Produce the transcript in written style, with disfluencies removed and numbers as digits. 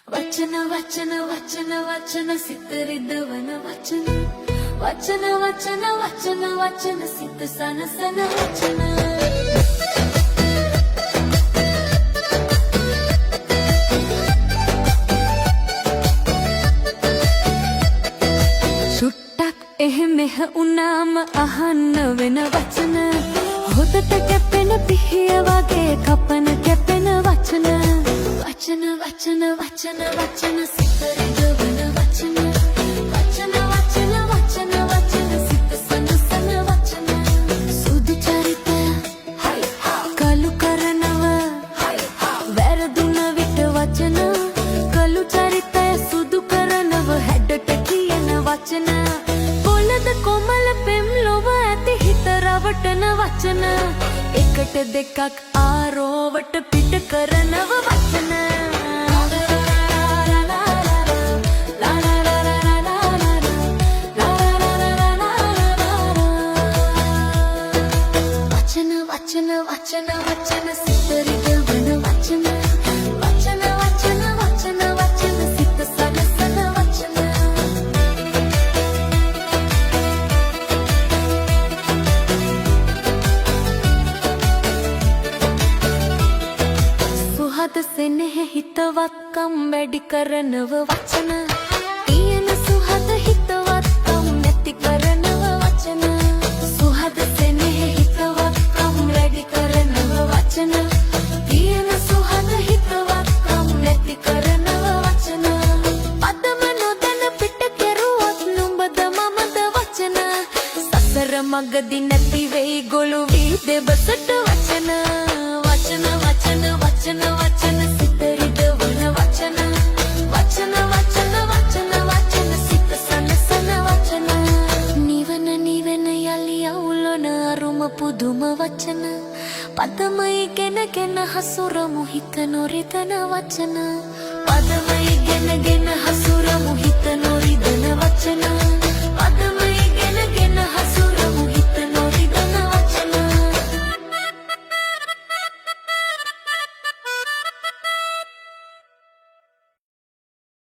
वचन वचन वचन वचन सितरिदवन वचन वचन वचन वचन वचन सित सन सन वचन छुट्टක් එහෙමෙහ උනාම අහන්න වෙන වචන හොතට කැපෙන පිහිය වගේ කපන කැපෙන වචන වචන වචන වචන වචන සිතරිදවන වචන වචන වචන වචන වචන සිත සන සන වචන සුදු චරිතය කලු කරනව වැරදුන විට වචන කලු චරිතය සුදු කරනව හැඩට කියන වචන පොළද කොමල පෙම් ලොව ඇති හිත රවටන වචන එකට දෙකක් ආරෝවට පිට කරනව වචන वचन वचन वचन सितरिदवन वचन वचन वचन वचन वचन सित सन सन वचन सुहद स्नेह हितवत्कम වැඩි කරනව වචන තියෙන සුහද හිතවත්කම් නැති කරනව වචන සුහද ස්නේහ හිතවත්කම් වැඩි කරනව වචන තියෙන සුහද හිතවත්කම් නැති කරනව වචන පදම නොදැන පිට කෙරුවොත් නුඹද මමද වචන සසර මගදී නැති වෙයි ගොළු වී දෙබසට වචන වචන වචන වචන වචන සිතරිදවන වචන වචන වචන වචන වචන සිත සන සන වචන නිවන නිවන යලි අවුලන අරුම පුදුම වචන පදම ඉගෙන ගෙන හසුරමු හිත නොරිතන වචන පදම